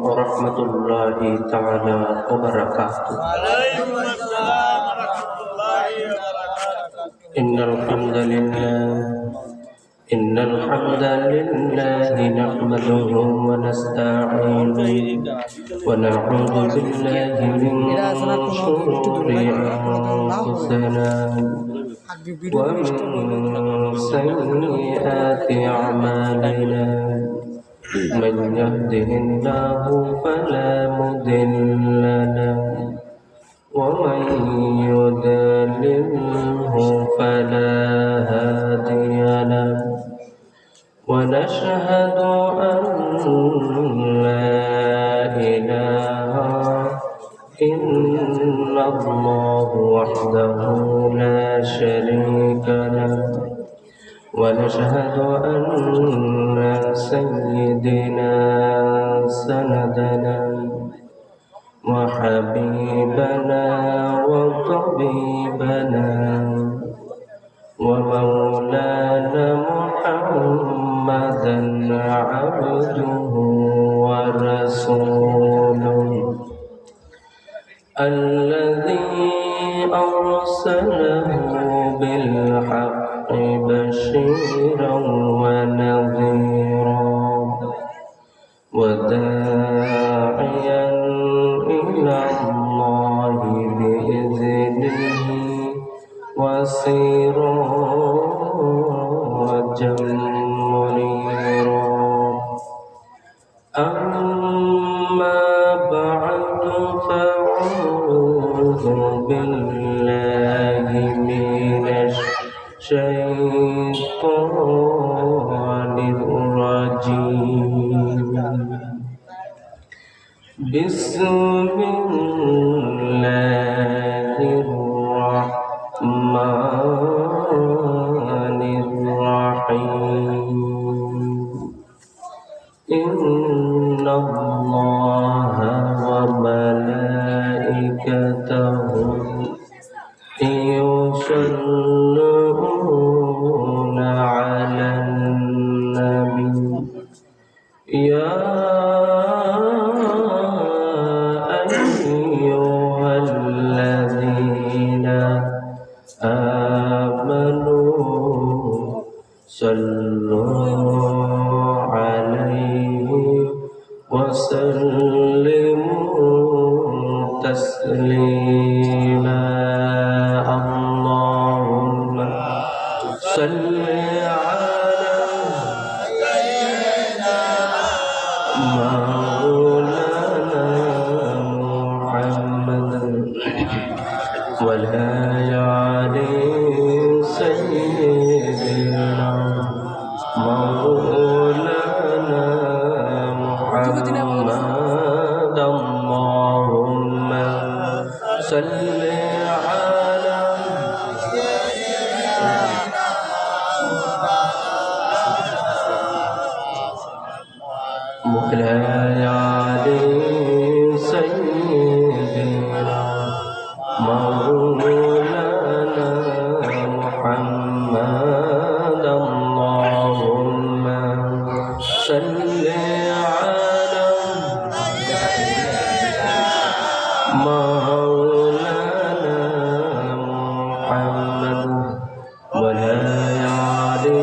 ورحمة الله تعالى وبركاته. وعليكم السلام ورحمة الله وبركاته. إن الحمد لله نحمده ونستعينه ونعوذ بالله من شرور أنفسنا ومن سيئات أعمالنا من يهده الله فلا مضل له ومن يضلله فلا هادي له ونشهد أن لا إله إلا الله وحده لا شريك له ونشهد أن سيدنا سندنا وحبيبنا وطبيبنا ومولانا محمدا عبده ورسوله الذي أرسله بالحق بشيرا ونذيرا وداعيا إلى الله بإذنه وسراجا منيرا أما بعد فأعوذ بالله من الشيطان الرجيم بسم الله الرحمن الرحيم إن الله وملائكته يصلون على النبي يا أيها الذين آمنوا صلوا عليه وسلموا تسليما اللهم صل على مولانا محمد ولا علي سيدنا مولانا محمد اللهم صل على مولاي علي سيدنا مولانا محمد اللهم صل على مولانا محمد مولاي علي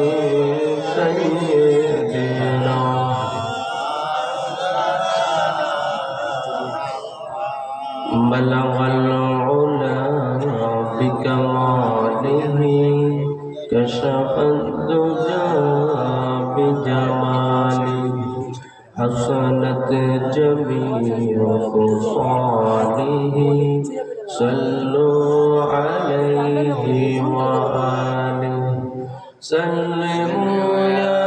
سيدنا بلغ العلا بكماله كشف الدجى بجماله حسنت جميع خصاله صلوا عليه وآله سلموا يا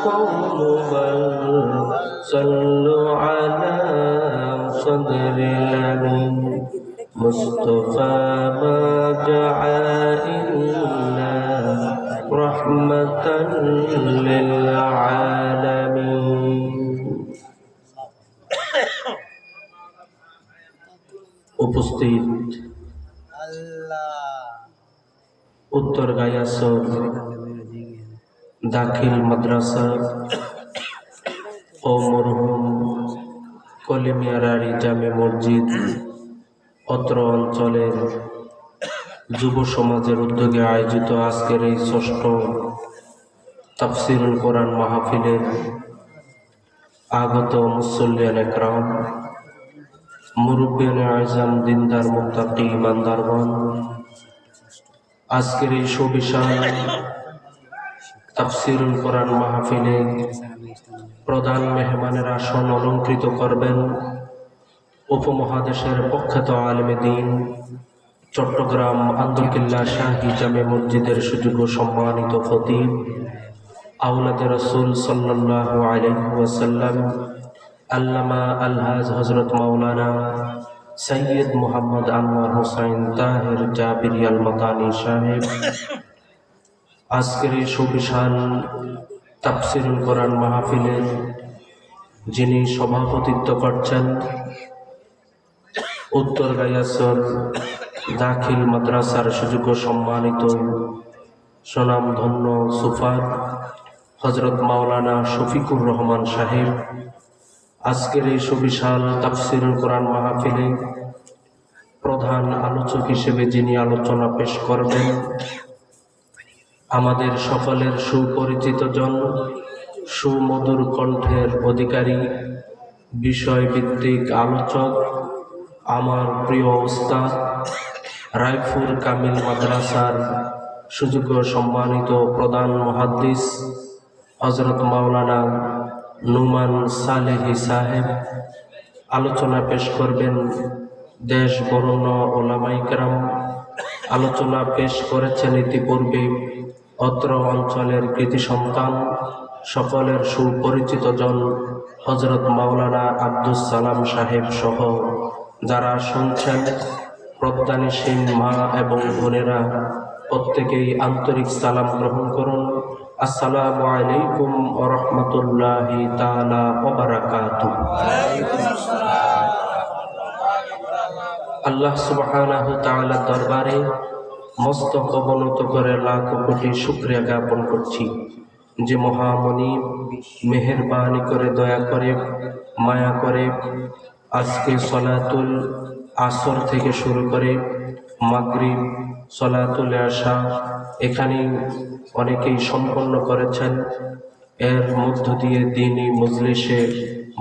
قوم بل صلوا على صدر الأمين مصطفى ما جاء إلا رحمة للعالمين উপস্থিত উত্তর গায়াসর দাখিল মাদ্রাসা ও মরহুম কলিমিয়ারারি জামে মসজিদ অত্র অঞ্চলের যুব সমাজের উদ্যোগে আয়োজিত আজকের এই ষষ্ঠ তাফসিরুল কোরআন মাহফিলের আগত মুসল্লিয়ান একরাম, মুরব্বিয়ানে আযম, দিনদার মুত্তাকি ইমানদারগণ, আজকের এই সুবিশাল তাফসিরুল কোরআন মাহফিলে প্রধান মেহমানের আসন অলঙ্কৃত করবেন উপমহাদেশের প্রখ্যাত আলেমে দ্বীন, চট্টগ্রাম আন্দরকিল্লা শাহী জামে মসজিদের সুযোগ্য সম্মানিত খতিব, আওলাদে রাসূল সাল্লাল্লাহু আলাইহি ওয়াসাল্লাম আল্লামা আলহাজ হযরত মাওলানা সৈয়দ মুহাম্মদ আনোয়ার হোসাইন তাহের জাবিরি আল মাদানী সাহেব। আজকের এই সুবিশাল তাফসিরুল কোরআন মাহফিলের যিনি সভাপতিত্ব করছেন উত্তর গাইয়াসর দাখিল মাদ্রাসার সুযোগ্য সম্মানিত সুনামধন্য সুফার হযরত মাওলানা শফিকুর রহমান সাহেব। আজকের এই সুবিশাল তাফসিরুল কোরআন মাহফিলে প্রধান আলোচক হিসেবে যিনি আলোচনা পেশ করবেন আমাদের সকলের সুপরিচিত জন, সুমধুর কণ্ঠের অধিকারী, বিষয়ভিত্তিক আলোচক, আমার প্রিয় উস্তাদ রায়পুর কামিল মাদ্রাসার সুযোগ্য সম্মানিত প্রধান মুহাদ্দিস হযরত মাওলানা নুমান সালেহী সাহেব। আলোচনা পেশ করবেন দেশ বরণ্য ওলামায়ে কেরাম। আলোচনা পেশ করেছেন ইতিপূর্বে অত্র অঞ্চলের কৃতি সন্তান, সকলের সুপরিচিত জন হযরত মাওলানা আব্দুস সালাম সাহেব সহ যারা শুনছেন প্রজ্ঞানীশীল মা এবং বোনেরা প্রত্যেকেই আন্তরিক সালাম গ্রহণ করুন। আসসালামু আলাইকুম ওয়া রাহমাতুল্লাহি তাআলা ওয়া বারাকাতুহু। আল্লাহ সুবহানাহু তাআলা দরবারে মস্তক অবনত করে লাখ কোটি শুকরিয়া জ্ঞাপন করছি যে মহামণি মেহেরবানি করে, দয়া করে, মায়া করে আজকে সলাতুল আসর থেকে শুরু করে মাগরিব, সলাতুল ইশা এখানে অনেকেই সম্পন্ন করেছেন। এর মধ্য দিয়ে দ্বীনি মজলিসে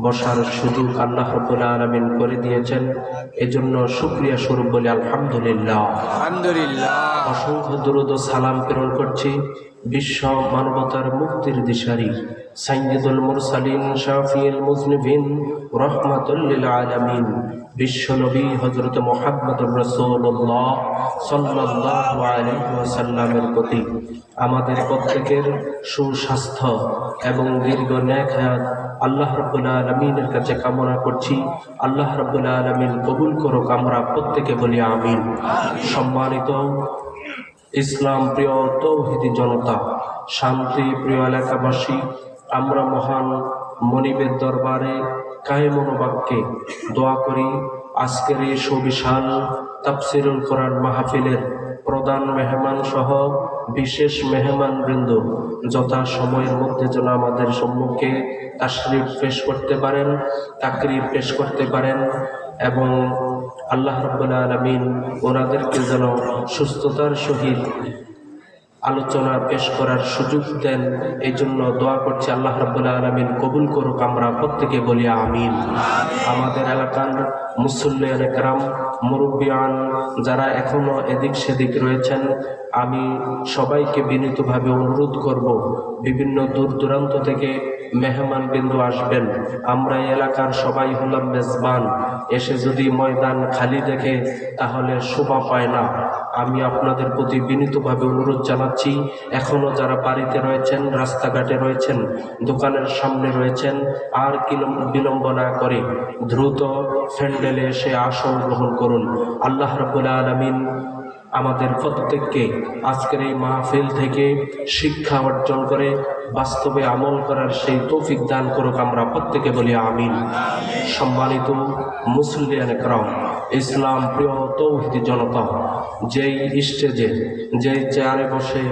বসার সুযোগ আল্লাহ রাব্বুল আলামিন করে দিয়েছেন। এজন্য শুকরিয়া স্বরূপ বলি আলহামদুলিল্লাহ। অসংখ্য দুরূদ ও সালাম প্রেরণ করছি বিশ্ব মানবতার মুক্তির দিশারি সাইয়্যিদুল মুরসালিন শাফিউল মুযনিবিন রাহমাতুল লিল আলামিন বিশ্ব নবী হযরত মুহাম্মদুর রাসূলুল্লাহ সাল্লাল্লাহু আলাইহি ওয়াসাল্লামের প্রতি আমাদের প্রত্যেকের সুস্বাস্থ্য এবং দীর্ঘ নেক হায়াত আল্লাহ রাব্বুল আলামিনের কাছে কামনা করছি। আল্লাহ রাব্বুল আলামিন কবুল করুক, আমরা প্রত্যেকে বলি আমিন। সম্মানিত ইসলাম প্রিয় তৌহিদি জনতা, শান্তি প্রিয় এলাকাবাসী, আমরা মহান মনিবের দরবারে কায়েমনোবাক্যে দোয়া করি আজকের এই সুবিশাল তাফসিরুল কোরআন মাহফিলের প্রধান মেহমান সহ বিশেষ মেহমান বৃন্দ যথা সময়ের মধ্যে যেন আমাদের সম্মুখে তাশরিফ পেশ করতে পারেন, তাকরীর পেশ করতে পারেন এবং আল্লাহ রাব্বুল আলামিন ওনাদেরকে যেন সুস্থতার সহিত আলোচনা পেশ করার সুযোগ দেন। এই জন্য দোয়া করছি আল্লাহ রাব্বুল আলামিন কবুল করুক, আমরা প্রত্যেকে বলি আমিন। আমাদের এলাকার মুসল্লিয়ানে কেরাম, মুরব্বিয়ান যারা এখনো এদিক সেদিক রয়েছেন, আমি সবাইকে বিনীতভাবে অনুরোধ করব বিভিন্ন দূর দূরান্ত থেকে মেহমান বিন্দু আসবেন। আমরা এই এলাকার সবাই হলাম মেজবান, এসে যদি ময়দান খালি দেখে তাহলে শোভা পায় না। আমি আপনাদের প্রতি বিনীতভাবে অনুরোধ জানাচ্ছি, এখনো যারা বাড়িতে রয়েছেন, রাস্তাঘাটে রয়েছেন, দোকানের সামনে রয়েছেন, আর বিলম্ব না করে দ্রুত প্যান্ডেলে এসে আসন গ্রহণ করুন। আল্লাহ রাব্বুল আলামিন আমাদের প্রত্যেককে আজকের এই মাহফিল থেকে শিক্ষা অর্জন করে বাস্তবে আমল করার সেই তৌফিক দান করুক, আমরা প্রত্যেকে বলি আমিন। সম্মানিত মুসলিয়ান کرام, ইসলাম প্রিয় তৌহিদি জনতা, যেই স্টেজে যেই চেয়ারে বসে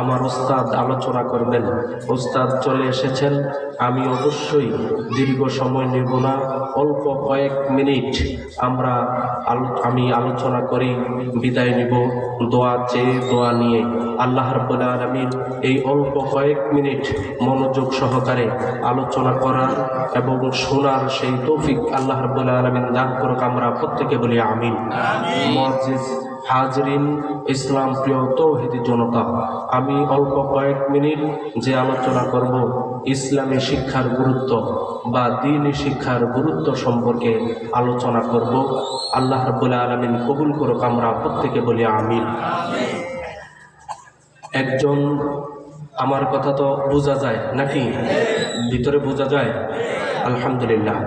আমার উস্তাদ আলোচনা করবেন, উস্তাদ চলে এসেছেন। আমি অবশ্যই দীর্ঘ সময় নেব না, অল্প কয়েক মিনিট আমি আলোচনা করি, বিদায় নিব দোয়া চেয়ে, দোয়া নিয়ে। আল্লাহ রাব্বুল আলামিন এই অল্প কয়েক মিনিট মনোযোগ সহকারে আলোচনা করার এবং শোনার সেই তৌফিক আল্লাহ রাব্বুল আলামিন দান করুক, আমরা প্রত্যেকে বলি আমিন। মুআজ্জিজ হাজরিন, ইসলাম প্রিয় তৌহিদি জনতা, আমি অল্প কয়েক মিনিট যে আলোচনা করব ইসলামী শিক্ষার গুরুত্ব বা দ্বীনি শিক্ষার গুরুত্ব সম্পর্কে আলোচনা করব। আল্লাহ রাব্বুল আলামিন কবুল করুক, আমরা প্রত্যেকে বলি আমিন। একজন, আমার কথা তো বোঝা যায় নাকি? ভিতরে বোঝা যায়? আলহামদুলিল্লাহ।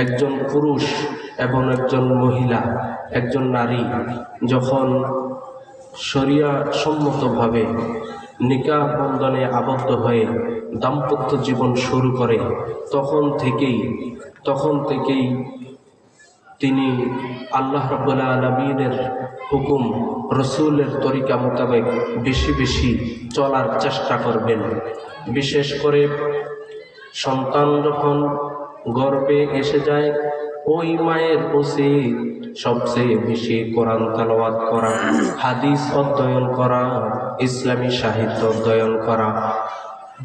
একজন পুরুষ এবং একজন মহিলা, একজন নারী যখন শরিয়া সম্মতভাবে নিকাহ বন্ধনে আবদ্ধ হয়ে দাম্পত্য জীবন শুরু করে, তখন থেকেই তিনি আল্লাহ রাব্বুল আলামিনের হুকুম, রসুলের তরিকা মোতাবেক বেশি বেশি চলার চেষ্টা করবেন। বিশেষ করে সন্তান যখন গর্ভে এসে যায়, ওই মায়ের উচিত সবচেয়ে বেশি কোরআন তেলাওয়াত করা, হাদিস অধ্যয়ন করা, ইসলামী সাহিত্য অধ্যয়ন করা,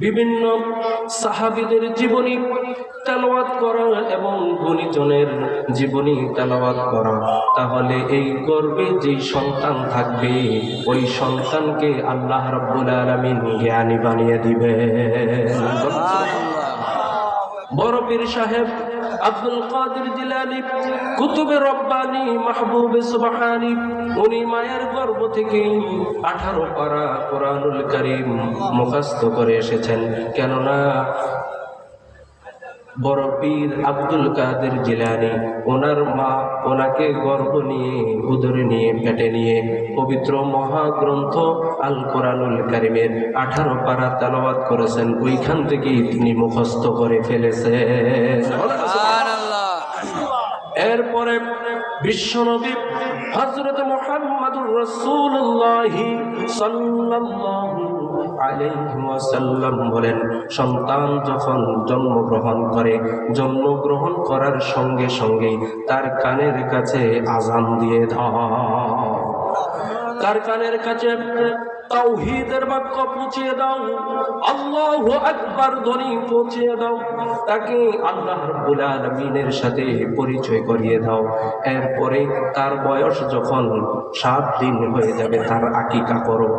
বিভিন্ন সাহাবীদের জীবনী তেলাওয়াত করা এবং গুণীজনের জীবনী তেলাওয়াত করা। তাহলে এই গর্ভে যেই সন্তান থাকবে, ওই সন্তানকে আল্লাহ রাব্বুল আলামিন জ্ঞানী বানিয়ে দিবেন। বড় পীর সাহেব আব্দুল কাদের জিলানী, কুতুবে রব্বানী, মাহবুবে সুবহানী, উনি মায়ের গর্ভ থেকে 18 পারা কোরআনুল কারীম মুখস্থ করে এসেছেন। কেননা বড় পীর আব্দুল কাদের জিলানী, ওনার মা ওনাকে গর্ভ নিয়ে, উদরে নিয়ে, পেটে নিয়ে পবিত্র মহাগ্রন্থ আল কোরআনুল কারীমের 18 পারা তেলাওয়াত করেছেন। ওইখান থেকেই তিনি মুখস্থ করে ফেলেছেন। এরপরে বিশ্বনবী হযরত মুহাম্মদুর রাসূলুল্লাহ সাল্লাল্লাহু আলাইহি ওয়াসাল্লাম বলেন, সন্তান যখন জন্মগ্রহণ করার সঙ্গে সঙ্গে তার কানের কাছে আযান দিয়ে দাও, তার কানের কাছে তাওহীদের বাক্য পৌঁছিয়ে দাও, আল্লাহু আকবার ধ্বনি পৌঁছিয়ে দাও, তাকে আল্লাহ রাব্বুল আলামিনের সাথে পরিচয় করিয়ে দাও। এরপরে তার বয়স যখন 7 দিন হয়ে যাবে, তার আকিকা করো,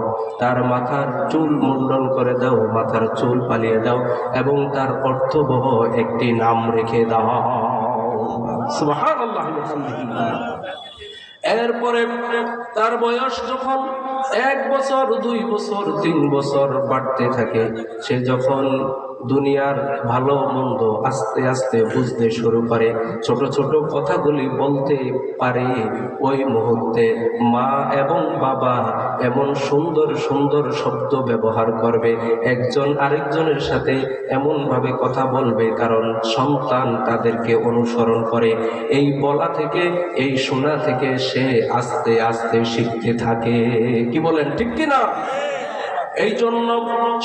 তার মাথার চুল মুন্ডন করে দাও, মাথার চুল পালিয়ে দাও এবং তার অর্থবহ একটি নাম রেখে দাও। সুবহানাল্লাহ। এরপরে তার বয়স যখন 1 বছর, 2 বছর, 3 বছর বাড়তে থাকে, সে যখন দুনিয়ার ভালো মন্দ আস্তে আস্তে বুঝতে শুরু করে, ছোট ছোট কথাগুলি বলতে পারে, ওই মুহূর্তে মা এবং বাবা এমন সুন্দর সুন্দর শব্দ ব্যবহার করবে, একজন আরেকজনের সাথে এমনভাবে কথা বলবে, কারণ সন্তান তাদেরকে অনুসরণ করে। এই বলা থেকে, এই শোনা থেকে সে আস্তে আস্তে শিখতে থাকে। কি বলেন, ঠিক কিনা? এই জন্য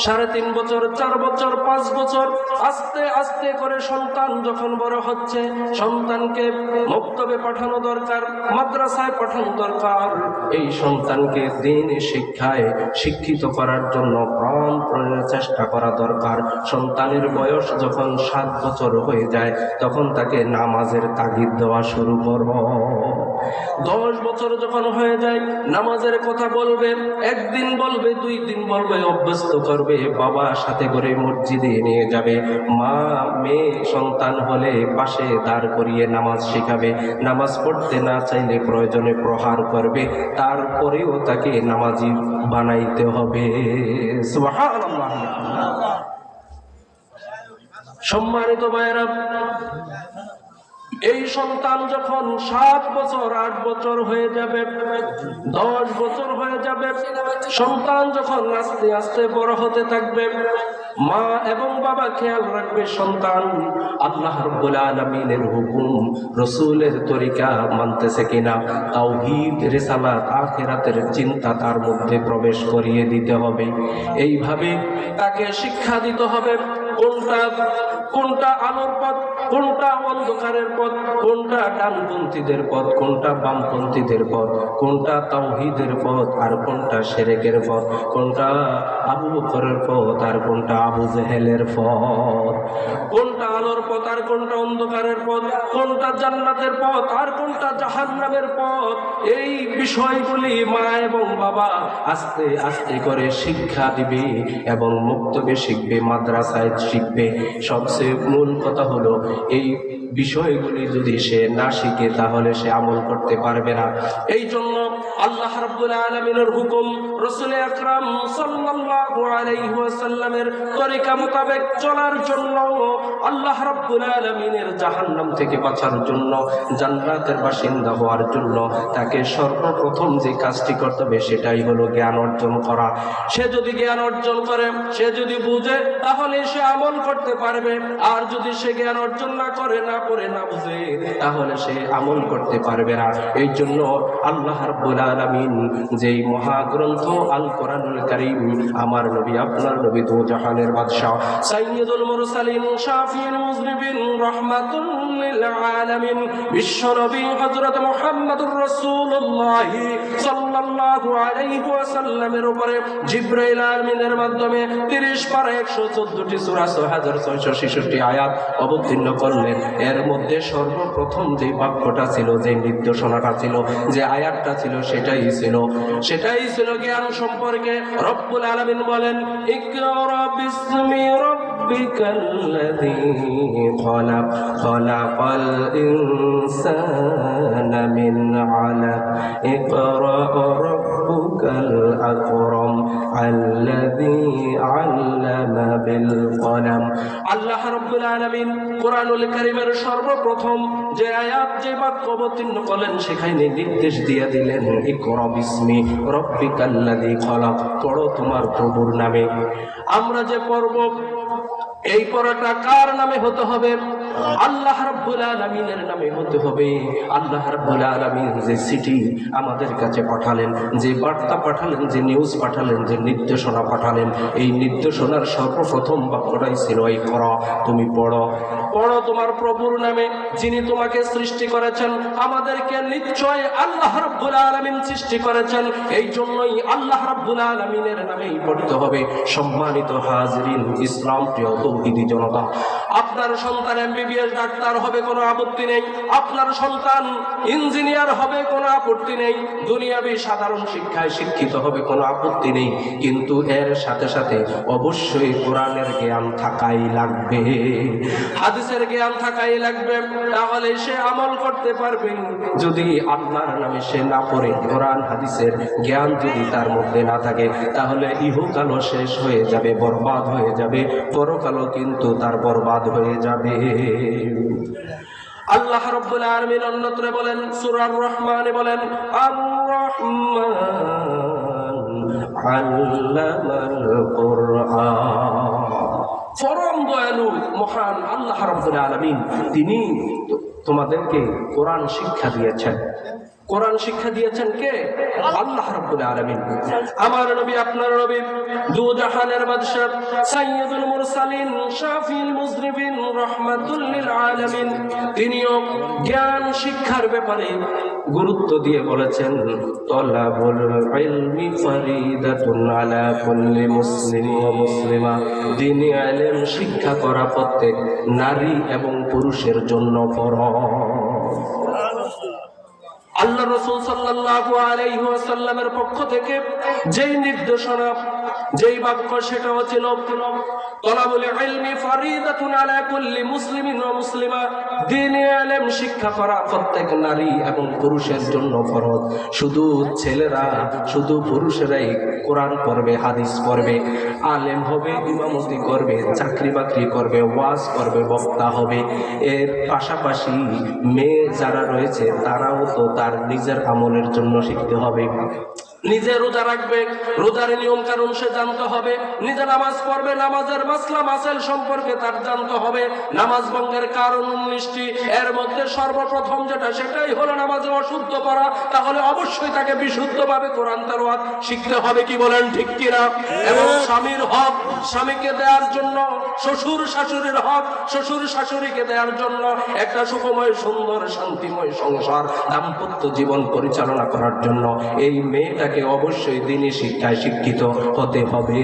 3.5 বছর, 4 বছর, 5 বছর আস্তে আস্তে করে সন্তান যখন বড় হচ্ছে, সন্তানকে মক্তবে পাঠানো দরকার, মাদ্রাসায় পাঠানো দরকার। এই সন্তানকে দ্বীনি শিক্ষায় শিক্ষিত করার জন্য প্রাণপণে চেষ্টা করা দরকার। সন্তানের বয়স যখন 7 বছর হয়ে যায়, তখন তাকে নামাজের তাগিদ দেওয়া শুরু করব। 10 বছর যখন হয়ে যায়, নামাজের কথা বলবে, 1 দিন বলবে, 2 দিন বলবে, অভ্যস্ত করবে, বাবা সাথে করে মসজিদে নিয়ে যাবে, মা মেয়ে সন্তান হলে পাশে দাঁড় করিয়ে নামাজ শেখাবে, নামাজ পড়তে না চাইলে প্রয়োজনে প্রহার করবে, তারপরেও তাকে নামাজি বানাইতে হবে। সুবহানাল্লাহ। সম্মানিত ভাইরা, এই সন্তান যখন 7 বছর 8 বছর হয়ে যাবে, 10 বছর হয়ে যাবে, সন্তান যখন আস্তে আস্তে বড় হতে থাকবে, মা এবং বাবা খেয়াল রাখবে সন্তান আল্লাহ রাব্বুল আলামিনের হুকুম রাসূলের তরিকা মানতেছে কিনা। তাওহীদ, রিসালাত, আখিরাতের চিন্তা তার মধ্যে প্রবেশ করিয়ে দিতে হবে। এইভাবে তাকে শিক্ষা দিতে হবে কোনটা আলোর পথ, কোনটা অন্ধকারের পথ, কোনটা ডানপন্থীদের পথ, কোনটা বামপন্থীদের পথ, কোনটা তাওহীদের পথ আর কোনটা শিরকের পথ, কোনটা আবু বকরের পথ আর কোনটা আবু জেহেলের পথ, কোনটা আলোর পথ আর কোনটা অন্ধকারের পথ, কোনটা জান্নাতের পথ আর কোনটা জাহান্নামের পথ। এই বিষয়গুলি মা এবং বাবা আস্তে আস্তে করে শিক্ষা দিবে এবং মুক্তবে শিখবে, মাদ্রাসায় শিখবে। সবচেয়ে মূল কথা হলো এই বিষয়গুলি যদি সে না শিখে তাহলে সে আমল করতে পারবে না। এই জন্য আল্লাহ রাব্বুল আলামিনের হুকুম, রাসূল আকরাম সাল্লাল্লাহু আলাইহি ওয়াসাল্লামের তরিকা মোতাবেক চলার জন্য, আল্লাহ রাব্বুল আলামিনের জাহান্নাম থেকে বাঁচার জন্য, জান্নাতের বাসিন্দা হওয়ার জন্য তাকে সর্বপ্রথম যে কাজটি করতে হবে সেটাই হলো জ্ঞান অর্জন করা। সে যদি জ্ঞান অর্জন করে, সে যদি বুঝে, তাহলে সে আমল করতে পারবে। আর যদি সে জ্ঞান অর্জন না করে, না পড়ে, না বুঝে, তাহলে সে আমল করতে পারবে না। এই জন্য আল্লাহ রাব্বুল আলামিন যেই মহাগ্রন্থ আল কোরআনুল কারীম, আমার নবী আপনার নবী দু জাহানের বাদশা সাইয়্যিদুল মুরসালিন শাফিউল মুযনিবিন রাহমাতুল লিল আলামিন বিশ্ব নবী হযরত মুহাম্মদুর রাসূলুল্লাহ সাল্লাল্লাহু আলাইহি ওয়াসাল্লামের উপরে জিবরাইল আমিনের মাধ্যমে 30 পারা 114টি সূরা 6666 আয়াত অবতীর্ণ করলেন। এর মধ্যে সর্বপ্রথম যে বাক্যটা ছিল, যে নির্দেশনাটা ছিল, যে আয়াতটা ছিল, সেটাই ছিল জ্ঞান সম্পর্কে। রব্বুল আলামিন বলেন, ইকরা বিসমি রাব্বিকাল্লাযী খলাক, খলাকাল ইনসানা মিন আলাক, ইকরা রাব্বুকাল আকরাম আল্লাযী আল্লামা বিল কলম। আল্লাহ রাব্বুল আলামিন কোরআনুল কারীমের সর্বপ্রথম যে আয়াত, যে বাক্য অবতীর্ণ করলেন, সেখানে নির্দেশ দিয়ে দিলেন, ইকরা বিসমি রাব্বিকাল্লাযী খলাক, পড়ো তোমার প্রভুর নামে। আমরা যে পড়ব, এই পড়াটা কার নামে হতে হবে? আল্লাহ রাব্বুল আলামিনের নামে হতে হবে। আল্লাহ রাব্বুল আলামিন যে চিঠি আমাদের কাছে পাঠালেন, যে বার্তা পাঠালেন, যে নিউজ পাঠালেন, যে নির্দেশনা পাঠালেন, এই নির্দেশনার সর্বপ্রথম বাক্যটাই ছিল, এই পড়ো, তুমি পড়ো তোমার প্রভুর নামে, যিনি তোমাকে সৃষ্টি করেছেন। আমাদেরকে নিশ্চয় আল্লাহ রাব্বুল আলামিন সৃষ্টি করেছেন, এই জন্যই আল্লাহ রাব্বুল আলামিনের নামেই পড়তে হবে। সম্মানিত হাজিরিন, ইসলাম প্রিয় তৌহিদি জনতা, আপনার সন্তান এমবিবিএস ডাক্তার হবে, কোনো আপত্তি নেই। আপনার সন্তান ইঞ্জিনিয়ার হবে, কোনো আপত্তি নেই। দুনিয়াবি সাধারণ শিক্ষায় শিক্ষিত হবে, কোনো আপত্তি নেই। কিন্তু এর সাথে সাথে অবশ্যই কোরআনের জ্ঞান থাকাই লাগবে, হাদিসের জ্ঞান থাকাই লাগবে, তাহলে সে আমল করতে পারবে। যদি আল্লাহর নামে সে না পড়ে, কোরআন হাদিসের জ্ঞান যদি তার মধ্যে না থাকে, তাহলে ইহকালও শেষ হয়ে যাবে, বরবাদ হয়ে যাবে, পরকালও কিন্তু তার বরবাদ হয়ে যাবে। আল্লাহ রাব্বুল আলামিন অন্যত্র বলেন, সূরা আর-রহমানে বলেন, আর-রহমান আল্লামাল কুরআন। পরম দয়ালু মহান আল্লাহ রাব্বুল আলামিন, তিনি তোমাদেরকে কোরআন শিক্ষা দিয়েছেন। কোরআন শিক্ষা দিয়েছেন কে? আল্লাহ রাব্বুল আলামিন। আমার নবী আপনার নবী দু জাহানের বাদশা সাইয়্যিদুল মুরসালিন শাফিউল মুযনিবিন রাহমাতুল লিল আলামিন, তিনিও জ্ঞান শিক্ষার ব্যাপারে গুরুত্ব দিয়ে বলেছেন, তলাবুল ইলমি ফারিদাতুন আলা কুল্লি মুসলিম ওয়া মুসলিমা। দ্বীনি ইলম শিক্ষা করা প্রত্যেক নারী এবং পুরুষের জন্য ফরজ। আল্লাহ রাসূল সাল্লাল্লাহু আলাইহি ওয়াসাল্লামের পক্ষ থেকে যেই নির্দেশনা, যেই বাক্য, সেটা হচ্ছিল তলাবুল ইলমি ফরিদাতুন আলা কুল্লি মুসলিমিন ওয়া মুসলিমা। দ্বীনি ইলম শিক্ষা করা প্রত্যেক নারী এবং পুরুষের জন্য ফরজ। শুধু ছেলেরা, শুধু পুরুষেরাই কোরআন পড়বে, হাদিস পড়বে, আলেম হবে, ইমামতি করবে, চাকরি বাকরি করবে, ওয়াজ করবে, বক্তা হবে। এর পাশাপাশি মেয়ে যারা রয়েছে তারাও তো তার নিজের আমলের জন্য শিখতে হবে। নিজে রোজা রাখবে, রোজার নিয়ম কানুন সে জানতে হবে। নিজে নামাজ পড়বে, নামাজের মাসলা মাসাইল সম্পর্কে তার জানতে হবে। নামাজ ভঙ্গের কারণ 19টি, এর মধ্যে সর্বপ্রথম যেটা, সেটাই হলো নামাজে অশুদ্ধ করা। তাহলে অবশ্যই তাকে বিশুদ্ধভাবে কোরআন তেলাওয়াত শিখতে হবে। কি বলেন, ঠিক কিনা? এবং স্বামীর হক স্বামীকে দেওয়ার জন্য, শ্বশুর শাশুড়ির হক শ্বশুর শাশুড়িকে দেওয়ার জন্য একটা সুখময়, সুন্দর, শান্তিময় সংসার, দাম্পত্য জীবন পরিচালনা করার জন্য এই মেয়েটাকে অবশ্যই দ্বীনি শিক্ষায় শিক্ষিত হতে হবে।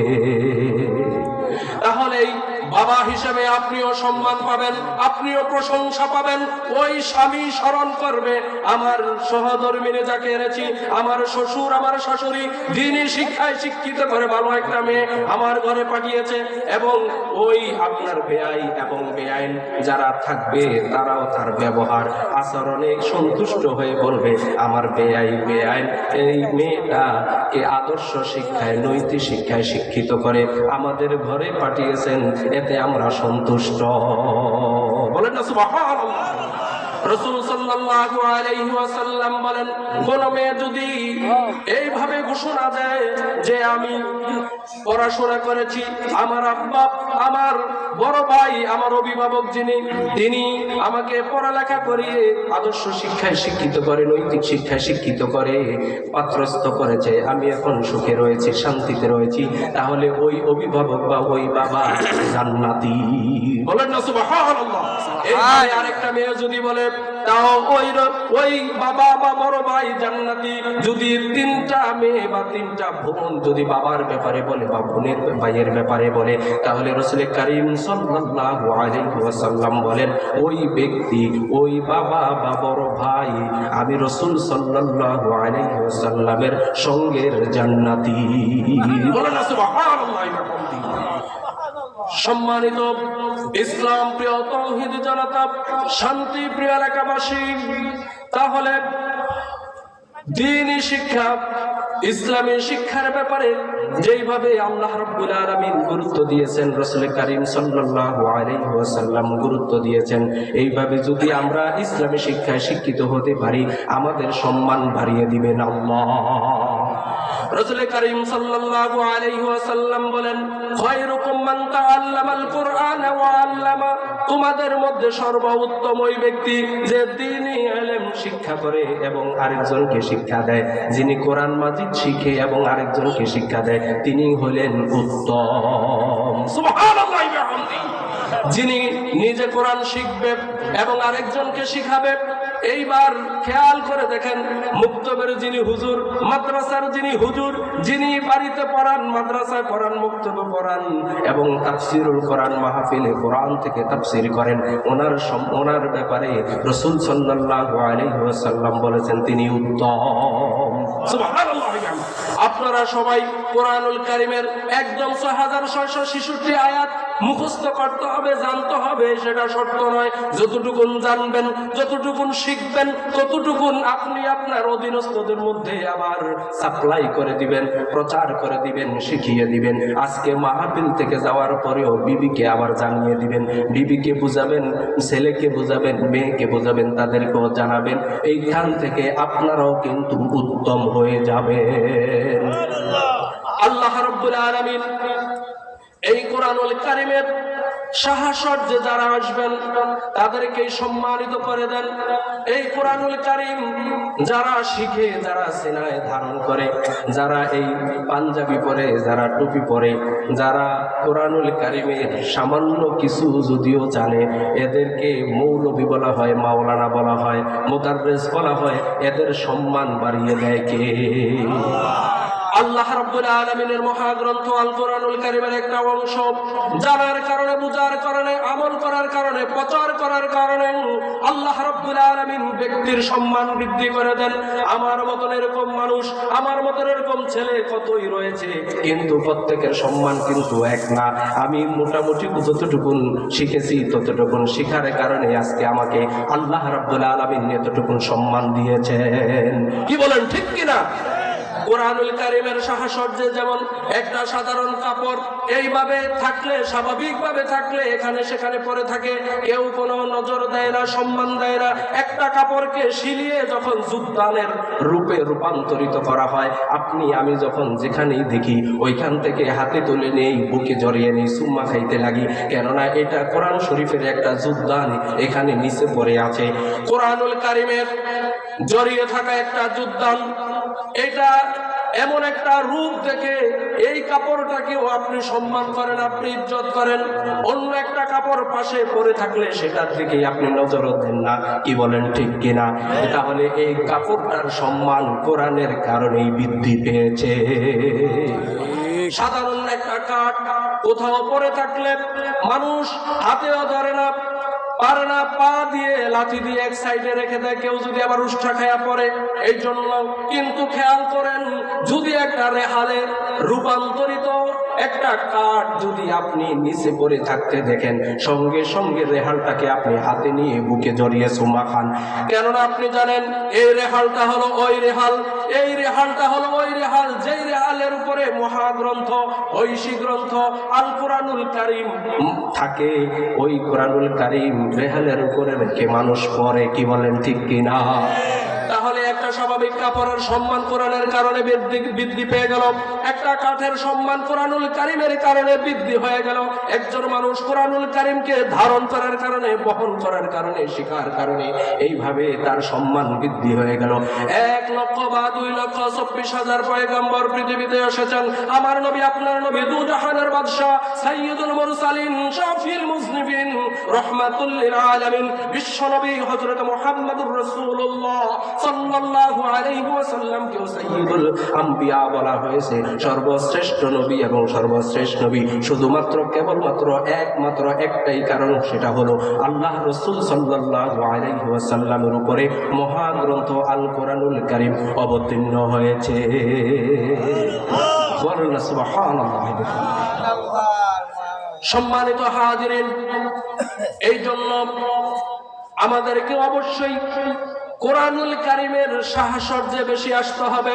তাহলেই বাবা হিসেবে আপনিও সম্মান পাবেন, আপনিও প্রশংসা পাবেন। ওই স্বামী স্মরণ করবে, আমার সহধর্মিনী যাকে এনেছি, আমার শ্বশুর আমার শাশুড়ি দ্বীনি শিক্ষায় শিক্ষিত করে ভালো একটা মেয়ে আমার ঘরে পাঠিয়েছে। এবং ওই আপনার বেয়াই এবং বেআইন যারা থাকবে তারাও তার ব্যবহার আচরণে সন্তুষ্ট হয়ে বলবে, আমার বেয়াই বেআইন এই মেয়েটাকে আদর্শ শিক্ষায়, নৈতিক শিক্ষায় শিক্ষিত করে আমাদের ঘরে পাঠিয়েছেন, এতে আমরা সন্তুষ্ট। বলেন না সুবহানাল্লাহ। রাসূল সাল্লাল্লাহু আলাইহি ওয়াসাল্লাম বলেন, কোন মেয়ে যদি এইভাবে ঘোষণা দেয় যে আমি পড়াশোনা করেছি, আমার আব্বা, আমার বড় ভাই, আমার অভিভাবক যিনি, তিনি আমাকে পড়ালেখা করিয়ে আদর্শ শিক্ষায় শিক্ষিত করে, নৈতিক শিক্ষায় শিক্ষিত করে, পাত্রস্থ করেছে, আমি এখন সুখে রয়েছি, শান্তিতে রয়েছি, তাহলে ওই অভিভাবক বা ওই বাবা জান্নাতি। বলেন না সুবহানাল্লাহ। এই আরেকটা মেয়ে যদি বলে, তাও ওই বাবা বা বড় ভাই জান্নাতি। যদি 3টা মেয়ে বা 3টা বোন যদি বাবার ব্যাপারে বলে বা বোনের ভাইয়ের ব্যাপারে বলে, তাহলে রাসূল কারীম সাল্লাল্লাহু আলাইহি ওয়াসাল্লাম বলেন, ওই ব্যক্তি, ওই বাবা বা বড় ভাই আমি রাসূল সাল্লাল্লাহু আলাইহি ওয়াসাল্লামের সঙ্গের জান্নাতি। বলেন না সুবহানাল্লাহ। সম্মানিত ইসলাম প্রিয় তাওহীদ জনতা, শান্তি প্রিয় এলাকাবাসী, তাহলে দ্বীনি শিক্ষা, ইসলামী শিক্ষার ব্যাপারে যেইভাবে আল্লাহ রাব্বুল আলামিন গুরুত্ব দিয়েছেন, রাসূল কারীম সাল্লাল্লাহু আলাইহি ওয়াসাল্লাম গুরুত্ব দিয়েছেন, এইভাবে যদি আমরা ইসলামী শিক্ষায় শিক্ষিত হতে পারি, আমাদের সম্মান বাড়িয়ে দিবেন আল্লাহ। রাসূল কারীম সাল্লাল্লাহু আলাইহি ওয়াসাল্লাম বলেন, খায়রুকুম মান তাআল্লামাল কুরআন ওয়া আল্লামা, তোমাদের মধ্যে সর্বোত্তম ওই ব্যক্তি যে দ্বীনি ইলম শিক্ষা করে এবং আরেকজনকে শিক্ষা দেয়। যিনি কোরআন মাজিদ শিখে এবং আরেকজনকে শিক্ষা দেয়, তিনি হলেন উত্তম। সুবহানাল্লাহ ওয়া বিহামদিহি। যিনি নিজে কোরআন শিখবে এবং আরেকজনকে শিখাবে। এইবার খেয়াল করে দেখেন, মুক্তবের যিনি হুজুর, মাদ্রাসার যিনি হুজুর, যিনি বাড়িতে পড়ান, মাদ্রাসায় পড়ান, মুক্তবে পড়ান এবং তাফসীরুল কোরআন মাহফিলে কোরআন থেকে তাফসীর করেন, ওনার ব্যাপারে রাসূল সাল্লাল্লাহু আলাইহি ওয়াসাল্লাম বলেছেন তিনি উত্তম। সুবহানাল্লাহ। আপনারা সবাই কোরআনুল কারীমের একদম 6666 আয়াত মুখস্থ করতে হবে, জানতে হবে, সেটা শর্ত নয়। যতটুকুন জানবেন, যতটুকুন শিখবেন, ততটুকুন আপনি আপনার অধীনস্থদের মধ্যে আবার সাপ্লাই করে দিবেন, প্রচার করে দিবেন, শিখিয়ে দিবেন। আজকে মাহফিল থেকে যাওয়ার পরেও বিবিকে আবার জানিয়ে দিবেন, বিবিকে বুঝাবেন, ছেলেকে বুঝাবেন, মেয়েকে বুঝাবেন, তাদেরকেও জানাবেন। এইখান থেকে আপনারাও কিন্তু উত্তম হয়ে যাবেন। আল্লাহ রাব্বুল আলামিন এই কোরআনুল কারীমের সাহসর্যে যারা আসবেন তাদেরকে সম্মানিত করে দেন। এই কোরআনুল কারীম যারা শিখে, যারা সিনায় ধারণ করে, যারা এই পাঞ্জাবি পরে, যারা টুপি পরে, যারা কোরআনুল কারীমের সামান্য কিছু যদিও জানে, এদেরকে মৌলভী বলা হয়, মাওলানা বলা হয়, মুদাররিস বলা হয়। এদের সম্মান বাড়িয়ে দেয় কে? আল্লাহ রাব্বুল আলামিনের মহাগ্রন্থ আল কোরআনুল কারীমের একটা অংশ জানার কারণে, বুঝার কারণে, আমল করার কারণে, প্রচার করার কারণে আল্লাহ রাব্বুল আলামিন ব্যক্তির সম্মান বৃদ্ধি করে দেন। আমার মতন এরকম মানুষ, আমার মতন এরকম ছেলে কতই রয়েছে, কিন্তু প্রত্যেকের সম্মান কিন্তু এক না। আমি মোটামুটি যতটুকুন শিখেছি ততটুকুন শিখার কারণে আজকে আমাকে আল্লাহ রাব্বুল আলামিন এতটুকুন সম্মান দিয়েছেন। কি বলেন, ঠিক কিনা? কোরআনুল কারীমের সাহচর্যে যেমন একটা সাধারণ কাপড় এইভাবে থাকলে, স্বাভাবিকভাবে থাকলে এখানে সেখানে পরে থাকে, কেউ কোনো নজর দেয় না, সম্মান দেয় না। একটা কাপড়কে সিলিয়ে যখন যুদ্ধদানের রূপে রূপান্তরিত করা হয়, আপনি আমি যখন যেখানেই দেখি ওইখান থেকে হাতে তুলে নেই, বুকে জড়িয়ে নেই, সুম্মা খাইতে লাগি, কেননা এটা কোরআন শরীফের একটা যুদ্ধদান এখানে নিচে পড়ে আছে। কোরআনুল কারীমের জড়িয়ে থাকা একটা যুদ্ধদান, এটা এমন একটা রূপ দেখে এই কাপড়টাকেও আপনি সম্মান করেন, আপনি ইজ্জত করেন। অন্য একটা কাপড় পাশে পরে থাকলে সেটার দিকে আপনি নজর দেন না। কি বলেন, ঠিক কিনা? তাহলে এই কাপড়টার সম্মান কোরআনের কারণেই বৃদ্ধি পেয়েছে। সাধারণ একটা কাঠ কোথাও পরে থাকলে মানুষ হাতেও ধরে না, পারে না, পা দিয়ে লাঠি দিয়ে এক সাইডে রেখে দেয়, কেউ যদি আবার উষ্ঠা খায়া পড়ে। এই জন্য কিন্তু খেয়াল করেন, যদি একটা রেহালে রূপান্তরিত একটা কাঠ যদি আপনি নিচে পড়ে থাকতে দেখেন, সঙ্গে সঙ্গে রেহালটাকে আপনি হাতে নিয়ে বুকে জড়িয়ে চুমা খান। কেননা আপনি জানেন এই রেহালটা হলো ওই রেহাল, এই রেহালটা হলো ওই রেহাল যেই রেহালের উপরে মহাগ্রন্থ, ঐশী গ্রন্থ আল কোরআনুল কারীম থাকে। ওই কোরআনুল কারীম রেহালের উপরে রেখে মানুষ পড়ে। কি বলেন, ঠিক কিনা? তাহলে একটা স্বাভাবিক কাপড়ের সম্মান কোরআনের কারণে বৃদ্ধি পেয়ে গেল, একটা কাঠের সম্মান কোরআনুল কারীমের কারণে বৃদ্ধি হয়ে গেল। একজন মানুষ কোরআনুল কারীমকে ধারণ করার কারণে, বহন করার কারণে, শিখার কারণে এইভাবে তার সম্মান বৃদ্ধি হয়ে গেল। 1 লক্ষ বা 2 লক্ষ 24,000 পয়গম্বর পৃথিবীতে এসেছেন। আমার নবী, আপনার নবী, দু জাহানের বাদশা, সাইয়্যিদুল মুরসালিন, শাফিউল মুজনিবিন, রাহমাতুল লিল আলামিন, বিশ্ব নবী হযরত মুহাম্মদুর রাসূলুল্লাহ সাল্লাল্লাহু আলাইহি ওয়াসাল্লামকেও সাইয়্যিদুল আম্বিয়া বলা হয়েছে, সর্বশ্রেষ্ঠ নবী এবং সর্বশ্রেষ্ঠ নবী শুধুমাত্র কেবলমাত্র একমাত্র একটাই কারণ, সেটা হলো আল্লাহ রাসূল সাল্লাল্লাহু আলাইহি ওয়াসাল্লামের উপরে মহাগ্রন্থ আল কোরআনুল কারীম অবতীর্ণ হয়েছে। সুবহানাল্লাহ। সম্মানিত হাজিরিন, এই জন্য আমাদেরকে অবশ্যই কোরআনুল কারীমের সাহচর্যে বেশি আসতে হবে,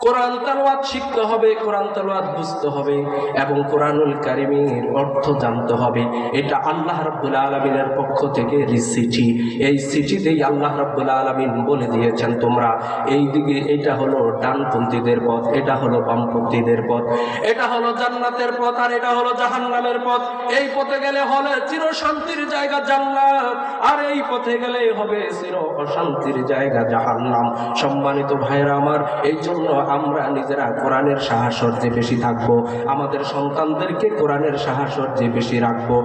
কোরআন তেলাওয়াত শিখতে হবে, কোরআন তেলাওয়াত বুঝতে হবে এবং কোরআনুল কারীমের অর্থ জানতে হবে। এটা আল্লাহ রাব্বুল আলামিনের পক্ষ থেকে চিঠি। এই চিঠিতেই আল্লাহ রাব্বুল আলামিন বলে দিয়েছেন, তোমরা এই দিকে, এটা হলো ডানপন্থীদের পথ, এটা হলো বামপন্থীদের পথ, এটা হলো জান্নাতের পথ আর এটা হলো জাহান্নামের পথ। এই পথে গেলে হলে চির শান্তির জায়গা জান্নাত, আর এই পথে গেলে হবে চির অশান্তির জায়গা জাহান্নাম। সম্মানিত ভাইরা আমার, এই জন্য আমরা নিজেরা কোরআনের সাহচর্যে বেশি থাকবো, আমাদের সন্তানদেরকে কোরআনের সাহচর্যে বেশি রাখবো।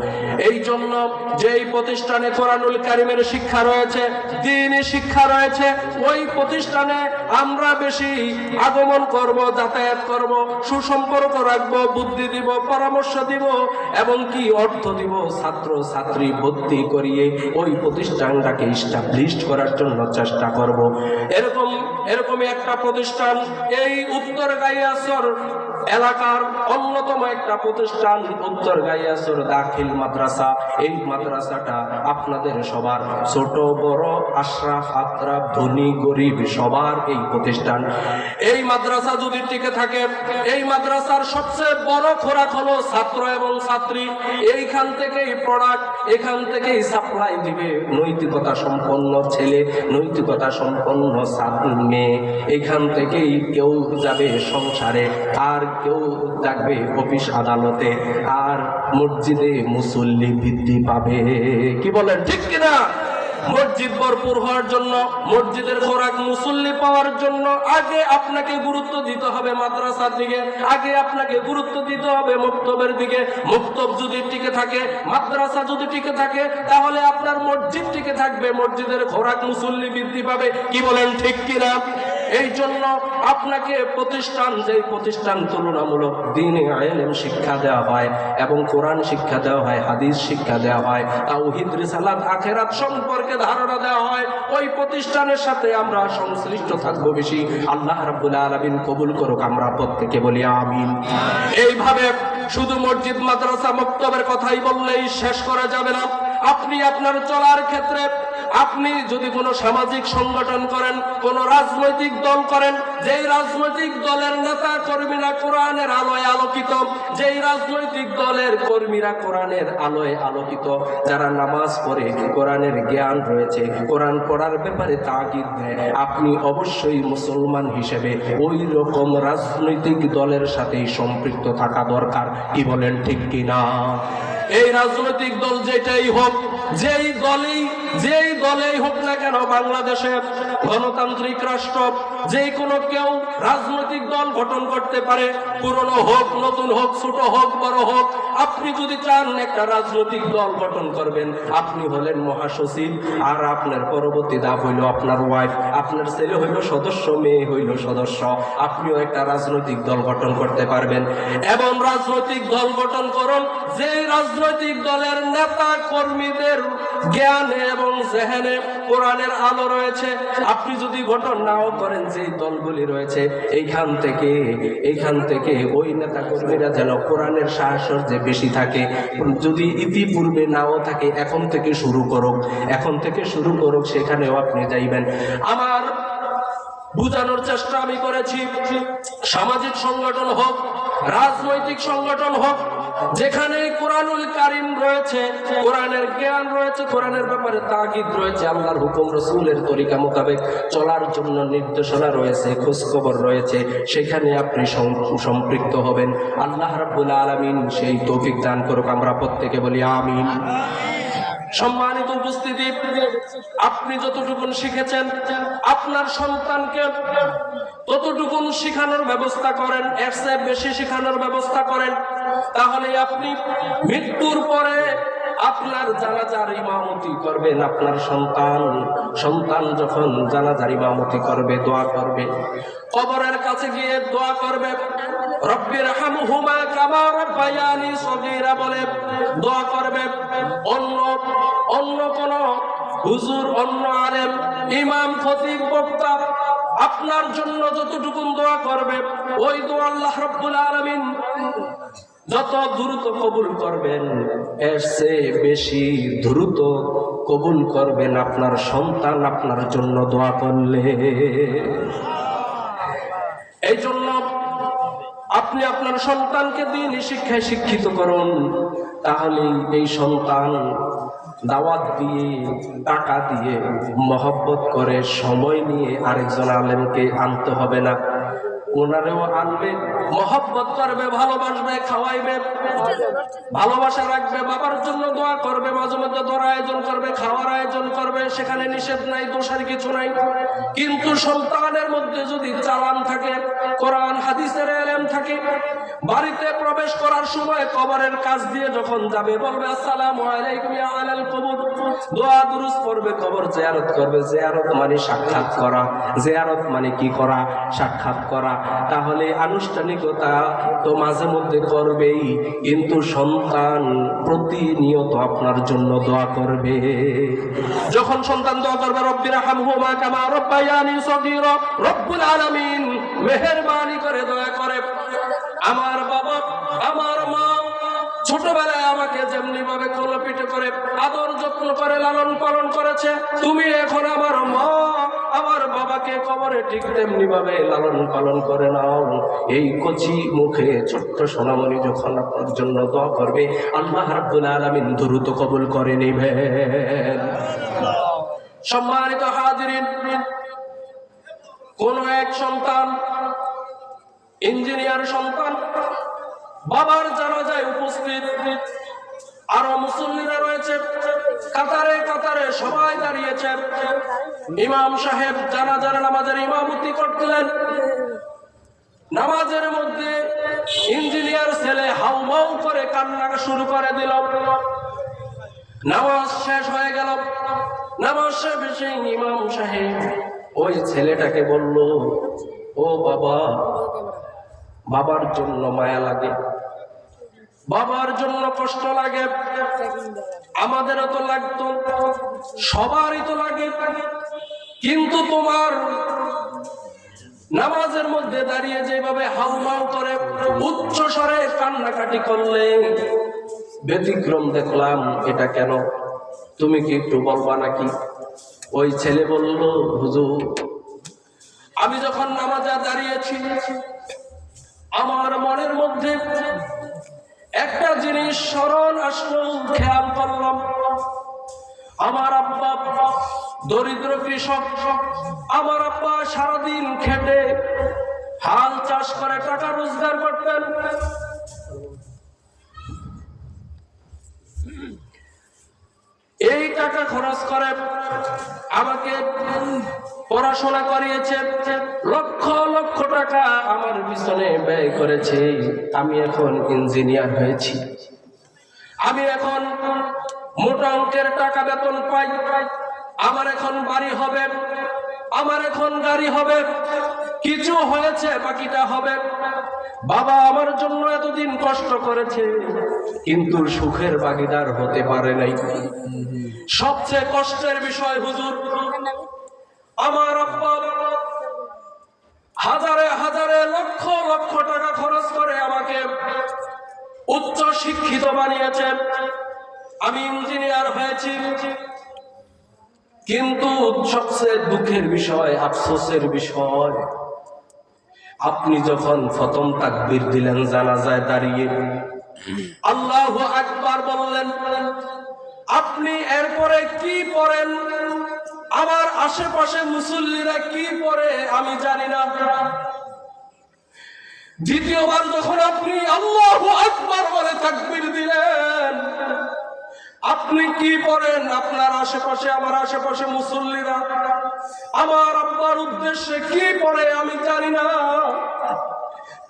এই জন্য যেই প্রতিষ্ঠানে কোরআনুল কারীমের শিক্ষা রয়েছে, দ্বীনি শিক্ষা রয়েছে, ওই প্রতিষ্ঠানে আমরা বেশি আগমন করব, যাতায়াত করব, সুসম্পর্ক রাখবো, বুদ্ধি দিব, পরামর্শ দিব এবং কি অর্থ দিব, ছাত্র ছাত্রী ভর্তি করিয়ে ওই প্রতিষ্ঠানটাকে ইস্টাবলিশ করার জন্য চেষ্টা করব। এরকমই একটা প্রতিষ্ঠান এই উত্তর গাইয়াছড় এলাকার অন্যতম একটা প্রতিষ্ঠান, উত্তর গাইয়াছড় দাখিল মাদ্রাসা। এই মাদ্রাসাটা আপনাদের সবার, ছোট বড়, আশরাফ আতরাফ, ধনী গরিব সবার এই প্রতিষ্ঠান। এই মাদ্রাসা যদি টিকে থাকে, এই মাদ্রাসার সবচেয়ে বড় খোরাক হলো ছাত্র এবং ছাত্রী। এইখান থেকেই প্রোডাক্ট, এখান থেকেই সাপ্লাই দিবে নৈতিকতা সম্পন্ন ছেলে, নৈতিকতা সম্পন্ন মেয়ে। এখান থেকেই কেউ যাবে সংসারে, আর কেউ থাকবে অফিস আদালতে, আর মসজিদে মুসল্লি বৃদ্ধি পাবে। কি বলেন, ঠিক কিনা? মসজিদ ভরপুর হওয়ার জন্য, মসজিদের খোরাক মুসল্লি পাওয়ার জন্য আগে আপনাকে গুরুত্ব দিতে হবে মাদ্রাসার দিকে, আগে আপনাকে গুরুত্ব দিতে হবে মক্তবের দিকে। মক্তব যদি টিকে থাকে, মাদ্রাসা যদি টিকে থাকে, তাহলে আপনার মসজিদ টিকে থাকবে, মসজিদের খোরাক মুসল্লি বৃদ্ধি পাবে। কি বলেন, ঠিক কিনা? এই জন্য আপনাকে প্রতিষ্ঠান, যেই প্রতিষ্ঠান তুলনামূলক দ্বীনে ইলম শিক্ষা দেওয়া হয় এবং কোরআন শিক্ষা দেওয়া হয়, হাদিস শিক্ষা দেওয়া হয়, তাওহীদ রিসালাত আখিরাত সম্পর্কে ধারণা দেওয়া হয়, ওই প্রতিষ্ঠানের সাথে আমরা সংশ্লিষ্ট থাকবো বেশি। আল্লাহ রাব্বুল আলামিন কবুল করুক, আমরা প্রত্যেকে বলি আমিন। এইভাবে শুধু মসজিদ মাদ্রাসা মক্তবের কথাই বললেই শেষ করা যাবে না। আপনি আপনার চলার ক্ষেত্রে আপনি যদি কোনো সামাজিক সংগঠন করেন, কোন রাজনৈতিক দল করেন, যেই রাজনৈতিক দলের নেতা কর্মীরা কোরআনের আলোয় আলোকিত, যেই রাজনৈতিক দলের কর্মীরা কোরআনের আলোয় আলোকিত, যারা নামাজ পড়ে, কোরআনের জ্ঞান রয়েছে, কোরআন পড়ার ব্যাপারে তাগিদ দেয়, আপনি অবশ্যই মুসলমান হিসেবে ওই রকম রাজনৈতিক দলের সাথেই সম্পৃক্ত থাকা দরকার। কি বলেন, ঠিক কিনা? এই রাজনৈতিক দল যেটাই হোক, যেই দলেই হোক না কেন, বাংলাদেশে গণতান্ত্রিক রাষ্ট্র, যে কোনো কেউ রাজনৈতিক দল গঠন করতে পারে, পুরনো হোক, নতুন হোক, ছোট হোক, বড় হোক। আপনি যদি চান একটা রাজনৈতিক দল গঠন করবেন, আপনি হলেন মহাসচিব, আর আপনার পরবর্তী ধাপ হইল আপনার ওয়াইফ, আপনার ছেলে হইল সদস্য, মেয়ে হইল সদস্য, আপনিও একটা রাজনৈতিক দল গঠন করতে পারবেন। এবং রাজনৈতিক দল গঠন করুন যে রাজনৈতিক দলের নেতা কর্মীদের জ্ঞানে এবং জেহেনে কোরআনের আলো রয়েছে। আপনি যদি গঠন নাও করেন, যে দলগুলি রয়েছে, এইখান থেকে ওই নেতা কর্মীরা যেন কোরআনের সাহচর্যে বেশি থাকে। যদি ইতিপূর্বে নাও থাকে, এখন থেকে শুরু করুক, সেখানেও আপনি যাইবেন। আমার বুঝানোর চেষ্টা আমি করেছি, সামাজিক সংগঠন হোক, রাজনৈতিক সংগঠন হোক, যেখানে কোরআনুল কারীম রয়েছে, কোরআনের জ্ঞান রয়েছে, কোরআনের ব্যাপারে তাগিদ রয়েছে, আল্লাহর হুকুম রাসূলের তরিকা মোতাবেক চলার জন্য নির্দেশনা রয়েছে, খোঁজখবর রয়েছে, সেখানে আপনি সম্পৃক্ত হবেন। আল্লাহ রাব্বুল আলামিন সেই তৌফিক দান করুক, আমরা প্রত্যেকে বলি আমিন। সম্মানিত উপস্থিতি, আপনি যতটুকুন শিখেছেন আপনার সন্তানকে ততটুকুন শিখানোর ব্যবস্থা করেন, এর চেয়ে বেশি শিখানোর ব্যবস্থা করেন। তাহলে আপনি মৃত্যুর পরে আপনার জানাজার ইমামতি করবেন। আপনার সন্তান যখন জানাজার ইমামতি করবে, দোয়া করবে, কবরের কাছে গিয়ে দোয়া করবে, রব্বির হামহুমা কামা রাব্বায়ানি সগীরা বলে দোয়া করবে। অন্য কোন হুজুর, অন্য আলেম, ইমাম, খতিব, বক্তা আপনার জন্য যতটুকুন দোয়া করবে, ওই দোয়া আল্লাহ রাব্বুল আলামিন যত দ্রুত কবুল করবেন, এর চেয়ে বেশি দ্রুত কবুল করবেন আপনার সন্তান আপনার জন্য দোয়া করলে। এই জন্য আপনি আপনার সন্তানকে দ্বীনি শিক্ষায় শিক্ষিত করুন। তাহলে এই সন্তান দাওয়াত দিয়ে, টাকা দিয়ে, মহব্বত করে, সময় নিয়ে আরেকজন আলেমকে আনতে হবে না, ওনারেও আনবে, মহব্বত করবে, ভালোবাসবে, খাওয়াইবে, ভালোবাসা রাখবে, বাবার জন্য দোয়া করবে, মাঝে মধ্যে দোয়ার আয়োজন করবে, খাওয়ার আয়োজন করবে, সেখানে নিষেধ নাই, দোষের কিছু নাই। কিন্তু সন্তানের মধ্যে যদি চালান থাকে, কোরআন হাদিসের ইলম থাকে, বাড়িতে প্রবেশ করার সময় কবরের কাছ দিয়ে যখন যাবে, বলবে আসসালামু আলাইকুম ইয়া আলাল কবর, দোয়া দুরূদ পড়বে, কবর জিয়ারত করবে। জিয়ারত মানে সাক্ষাৎ করা, জিয়ারত মানে কি করা? সাক্ষাৎ করা। তাহলে আনুষ্ঠানিকতা তো মাঝে মধ্যে করবেই, কিন্তু সন্তান প্রতিনিয়ত আপনার জন্য দোয়া করবে। যখন সন্তান দোয়া করবে, রব্বির হামহুমা কামা রাব্বায়ানি সগীরা, রব্বুল আলামিন মেহেরবানি করে দয়া করে, আমার বাবা, আমার মা ছোটবেলায় আমাকে যেমনি ভাবে কোলে পিঠে করে আদর যত্ন করে লালন পালন করেছে, তুমি এখন আমার মা, আমার বাবাকে কবরে ঠিক তেমনি ভাবে লালন পালন করে নাও। এই কচি মুখে ছোট্ট সোনামণি যখন আপনার জন্য দোয়া করবে, আল্লাহ রাব্বুল আলামিন দ্রুত কবুল করে নেবেন। সম্মানিত হাজিরিন, কোন এক সন্তান, ইঞ্জিনিয়ার সন্তান, বাবার জানাজায় উপস্থিত, আরো মুসল্লিরা রয়েছে, কাতারে কাতারে সবাই দাঁড়িয়েছে। ইমাম সাহেব জানাজার নামাজের ইমামতি করতেলেন। নামাজের মধ্যে ইঞ্জিনিয়ার ছেলে হাউমাউ করে কান্না শুরু করে দিল। নামাজ শেষ হয়ে গেল। নামাজ শেষে ইমাম সাহেব ওই ছেলেটাকে বলল, ও বাবা, বাবার জন্য মায়া লাগে, বাবার জন্য কষ্ট লাগে, আমাদেরও তো লাগতো, সবারই তো লাগে, কিন্তু তোমার নামাজের মধ্যে দাঁড়িয়ে যেভাবে হাউমাউ করে উচ্চ স্বরে কান্নাকাটি করলে ব্যতিক্রম দেখলাম, এটা কেন? তুমি কি একটু বলবা নাকি? ওই ছেলে বলল, হুজুর, আমি যখন নামাজে দাঁড়িয়েছি আমার মনের মধ্যে একটা জিনিস স্মরণ আসলো, খেয়াল করলাম, আমার আব্বা দরিদ্র কৃষক, আমার আব্বা সারাদিন খেটে হাল চাষ করে টাকা রোজগার করতেন, এই টাকা খরচ করে আমাকে পড়াশোনা করিয়েছে, লক্ষ লক্ষ টাকা আমার পিছনে ব্যয় করেছে, আমি এখন ইঞ্জিনিয়ার হয়েছি, আমি এখন মোটা অঙ্কের টাকা বেতন পাই, আমার এখন বাড়ি হবে, আমার এখন গাড়ি হবে, কিছু হয়েছে বাকিটা হবে, বাবা আমার জন্য এতদিন কষ্ট করেছে কিন্তু সুখের ভাগিদার হতে পারে নাই। সবচেয়ে কষ্টের বিষয় হুজুর, আমার আব্বা হাজারে হাজারে লক্ষ লক্ষ টাকা খরচ করে আমাকে উচ্চ শিক্ষিত বানিয়েছে, আমি ইঞ্জিনিয়ার হয়েছি, কিন্তু সবচেয়ে দুঃখের বিষয়, আফসোসের বিষয়, আপনি যখন প্রথম তাকবীর দিলেন জানাজায় দাঁড়িয়ে আল্লাহু আকবার বললেন, আপনি এরপরে কি পড়েন, আমার আশেপাশে মুসল্লিরা কি পড়ে আমি জানি না। দ্বিতীয়বার যখন আপনি আল্লাহু আকবার বলে তাকবীর দিলেন, আপনি কি পড়েন, আপনার আশেপাশে আমার আশেপাশে মুসল্লিরা আমার আব্বার উদ্দেশ্যে কি পড়ে আমি জানি না।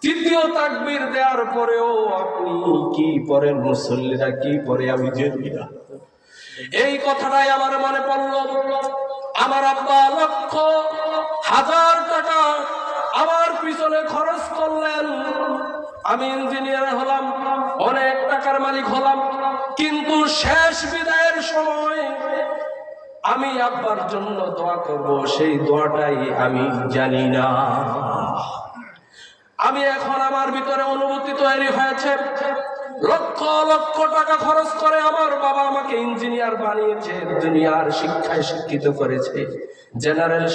তৃতীয় তাকবীর দেওয়ার পরেও আপনি কি পড়েন, মুসল্লিরা কি পড়ে আমি জানি না। এই কথাটাই আমার মনে পড়ল, আমার আব্বা লক্ষ হাজার টাকা আমার পিছনে খরচ করলেন, আমি ইঞ্জিনিয়ার হলাম, অনেক টাকার মালিক হলাম, কিন্তু শেষ বিদায়ের সময় আমি আব্বার জন্য দোয়া করব, সেই দোয়াটাই আমি জানি না। আমি এখন আমার ভিতরে অনুভূতি তৈরি হয়েছে, লক্ষ লক্ষ টাকা খরচ করে আমার বাবা আমাকে ইঞ্জিনিয়ার বানিয়েছে, দুনিয়ার শিক্ষায় শিক্ষিত করেছে, জেনারেল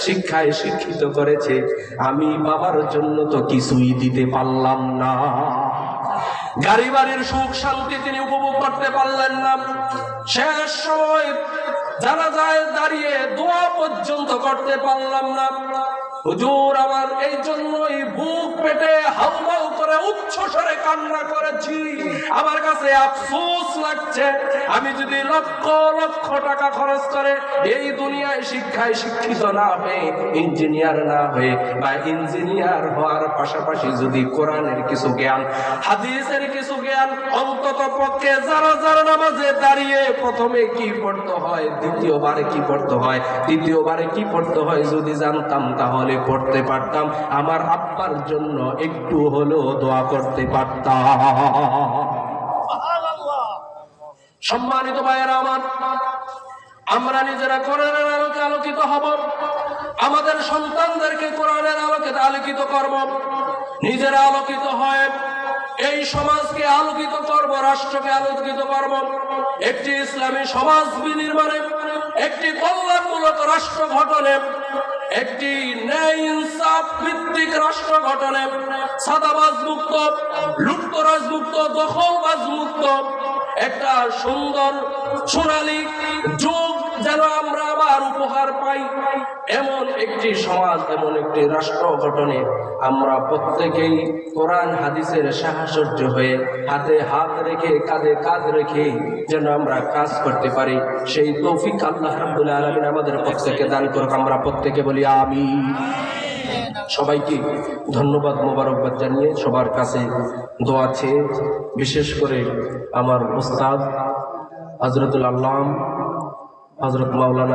শিক্ষায় শিক্ষিত করেছে, আমি বাবার জন্য তো কিছুই দিতে পারলাম না। গাড়ি বাড়ির সুখ শান্তি তিনি উপভোগ করতে পারলেন না, শেষ সময় জানাজায় দাঁড়িয়ে দোয়া পর্যন্ত করতে পারলাম না। হুজুর, আমার এই জন্যই বুক পেটে হাউমাউ করে উচ্চ স্বরে কান্না করেছি, আমার কাছে আফসোস লাগছে, আমি যদি লক্ষ লক্ষ টাকা খরচ করে এই দুনিয়ায় শিক্ষায় শিক্ষিত না হয়ে, ইঞ্জিনিয়ার না হয়ে, বা ইঞ্জিনিয়ার হওয়ার পাশাপাশি যদি কোরআনের কিছু জ্ঞান, হাদিসের কিছু জ্ঞান, অন্তত পক্ষে যারা যারা নামাজে দাঁড়িয়ে প্রথমে কি পড়তে হয়, দ্বিতীয়বারে কি পড়তে হয়, তৃতীয়বারে কি পড়তে হয় যদি জানতাম, তাহলে পড়তে পারতাম, আমার আব্বার জন্য একটু হলেও দোয়া করতে পারতাম। সম্মানিত ভাইয়েরা আমার, আমরা নিজেরা কোরআনের আলোকে আলোকিত হব, আমাদের সন্তানদেরকে কোরআনের আলোকে আলোকিত করব, নিজেরা আলোকিত হয় এই সমাজকে আলোকিত করব, রাষ্ট্রকে আলোকিত করব, একটি ইসলামী সমাজ বিনির্মাণে, একটি কল্যাণমূলক রাষ্ট্র গঠনে, একটি ন্যায় ইনসাফ ভিত্তিক রাষ্ট্র গঠনে, সাদাবাজ মুক্ত, লুটতরাজ মুক্ত, দখলবাজ মুক্ত একটা সুন্দর সোনালী যুগ যেন আমরা আবার উপহার পাই, এমন একটি সমাজ, এমন একটি রাষ্ট্র গঠনে আমরা প্রত্যেকেই কোরআন হাদিসের সাহায্য হয়ে হাতে হাত রেখে কাঁধে কাঁধ রেখে যেন আমরা কাজ করতে পারি, সেই তৌফিক আল্লাহ রাব্বুল আলামিন আমাদের প্রত্যেককে দান করুক। আমরা প্রত্যেকে বলি আমিন। সবাইকে ধন্যবাদ, মোবারকবাদ জানিয়ে সবার কাছে দোয়া চেয়ে, বিশেষ করে আমার উস্তাদ হযরতুল আল্লাম হযরত মাওলানা